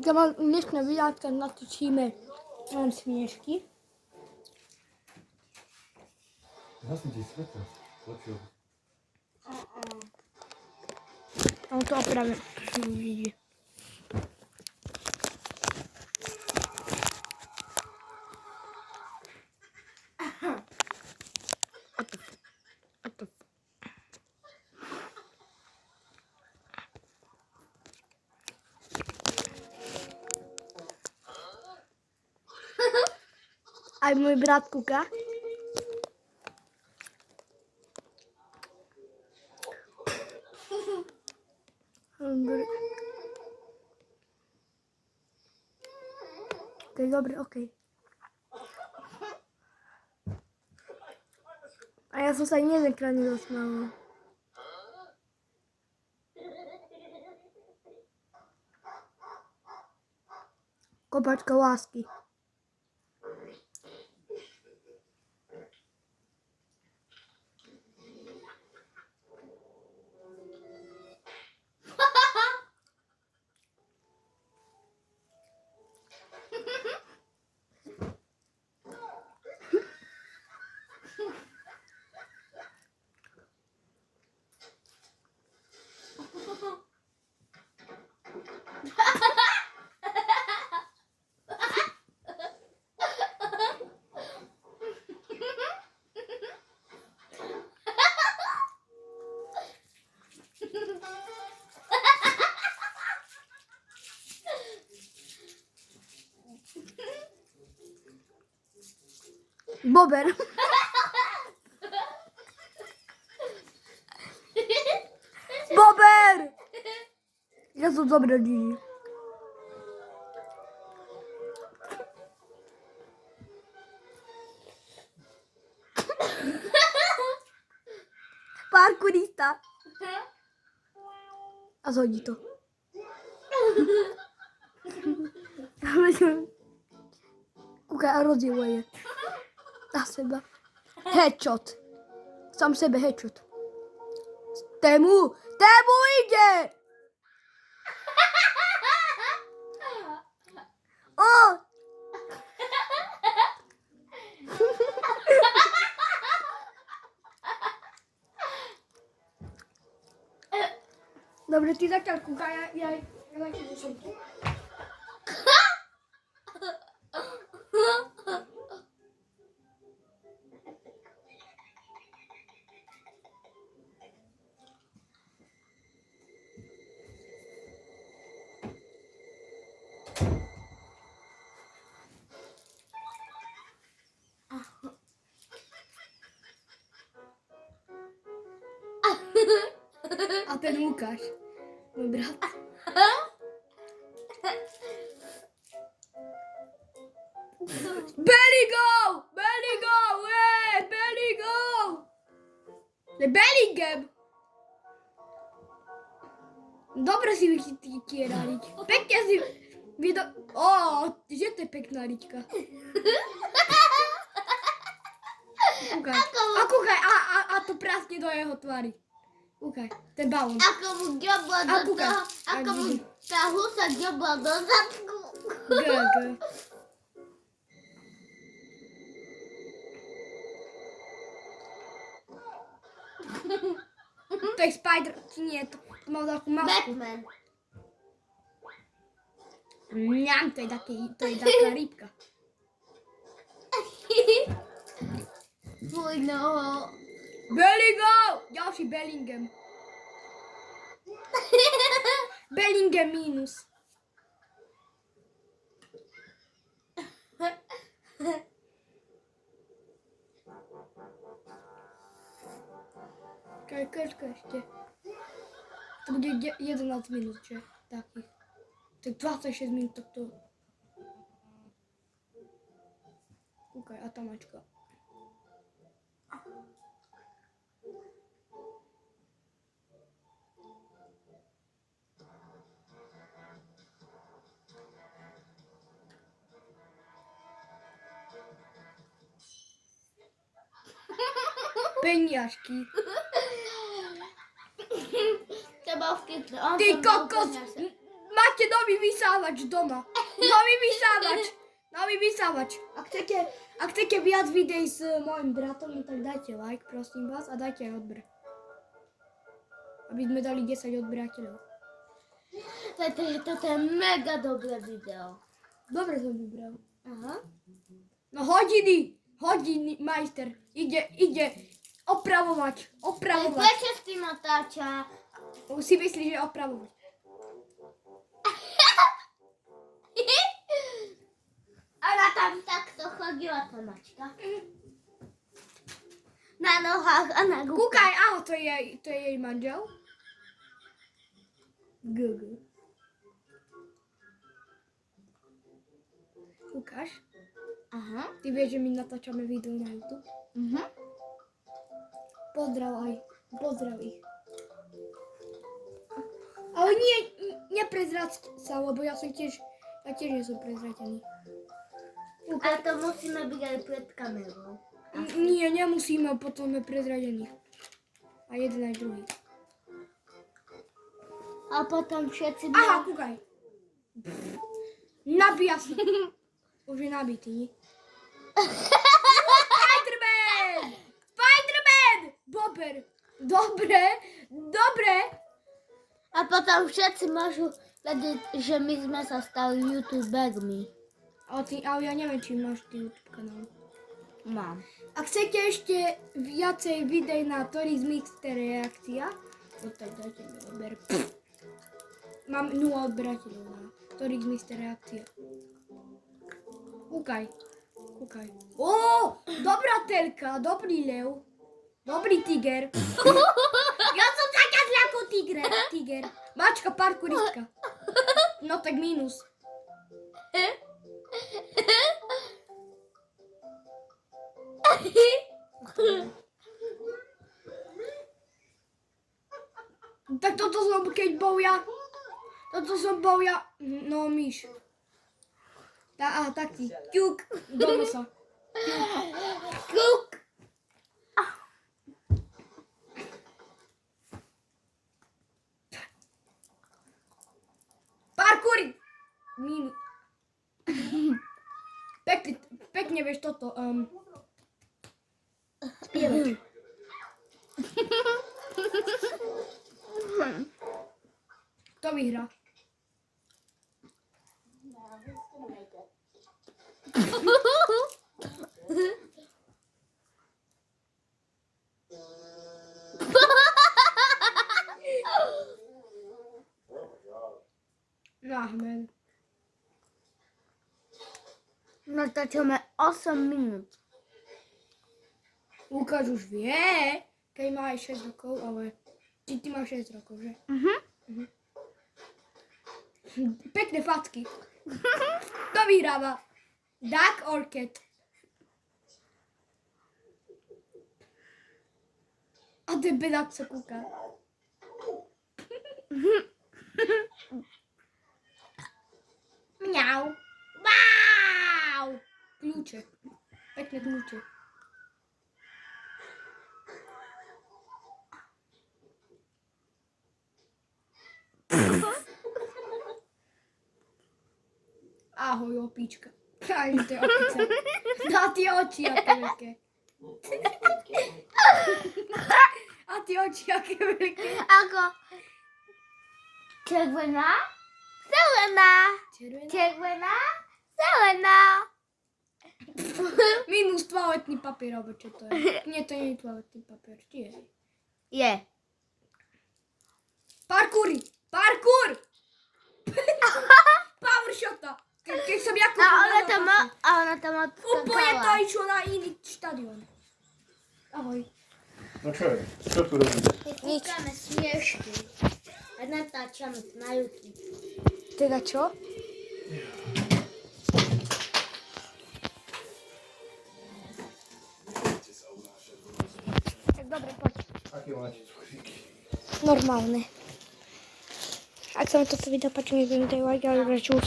Ja mam liczne wyjadki na tracimy. Mam śmieszki. Lass mich die Flippe. Flippe. No to prawie to się widzi. A mój brat kuka. Okej, dobry, okej. A ja tutaj nie wiem, ekranie zasnęło. Kopaczka łaski. Bober. Bober! Jezu, dobre dziś. Parkurista. A co chodzi to? Kuka, rozjęła je. A seba. Headshot. Sam sobie headshot. Temu idzie! O! Dobrze, ty zaczal kuka, ja tak muszę. A ten Łukasz, mój brat. Belly go! Belly go! Belly go! Le Bellingham! Dobra si kieralić. Pekne si wido... O, gdzie ty pekna lička? Kukaj, a to prasknie do jeho tvary. Kukaj, ten balon. Ako mu dziobla do toho, ako mu tá husa dziobla do zadku. G. To jest Spider... Nie, to ma taką maskę. Batman. Miam, to jest taka rybka. Fuj no. Belly go! Ďalší Bellingham. Bellingham minus. Czekaj. To będzie 11 minut, czy takich. Tych 26 minut to... Okej, a Tomeczka. Peniażki. Trzeba wkryć. Ty kokos! máte nový vysávač doma. Nový vysávač. Ak chcete viac videí s mojim bratom, no tak dajte like, prosím vás, a dajte aj odber. Aby sme dali 10 odberateľov. Toto je mega dobré video. Dobre som vybral. Aha. No hodiny, majster. Ide opravovať. Prečo s tým otáča? Si myslíš, že opravovať. Ona tam takto chodila, tá mačka. Na nohách a na rukách. Kúkaj, aho, to je jej manžel. Gugu. Kúkaš? Aha. Ty vieš, že my natáčame video na YouTube? Mhm. Pozdrav ich. Ale neprezrať sa, lebo ja tiež nie som prezratený. A to musíme byť aj pred kamerou. Nie, nemusíme, potom sme prezradení. A jeden aj druhý. A potom všetci... Aha, kúkaj. Nabíja sa. Už je nabitý, nie? Spider-Man! Bober. Dobre. A potom všetci môžu vedieť, že my sme sa stali youtubermi. Ale ja neviem, či máš ty YouTube kanál. Mám. Ak chcete ešte viacej videí na Toris Mixter reakcia, no tak dajte mi odber. Mám 0 odberateľov na Toris Mixter reakcia. Kúkaj. Ó, dobrá telka, dobrý lev, dobrý tiger. Ja som taká zlá ako tiger. Mačka, parkouristka. No tak mínus. Tak toto som bol ja, no myš. Tak ty, ťuk, do nosa. Kuk. Parkour! Minus. Pekne vieš toto, spievať. Kto vyhrá? No, Ahmed. Natáčame 8 minút. Lukáš už vie, keď má aj 6 rokov, ale ty máš 6 rokov, že? Pekné facky. Kto vyhráva? Duck or cat? A ten bedák sa kúka. Mňau. Wow! Kľúče. Pekné kľúče. Ahoj, opíčka. Aj, to je opica. A tie oči, aké veľké. A tie oči, aké veľké. Ako? Červená? Zelená. Červená? Zelená. Minus toaletný papier, alebo čo to je? Nie, to nie je toaletný papier. Či je? Je. Parkour! Power shota! Keď som ja A ona tam Úplne to odskakala. išlo na iný štadión. Ahoj. No čo je? Čo tu robíte? Kúkame smiešky. A natáčame na YouTube. Teda čo? Tak dobre, poď. Aké máte cukríky? Normálne. Ak sa vám toto video páči, nedajte like, ale čus.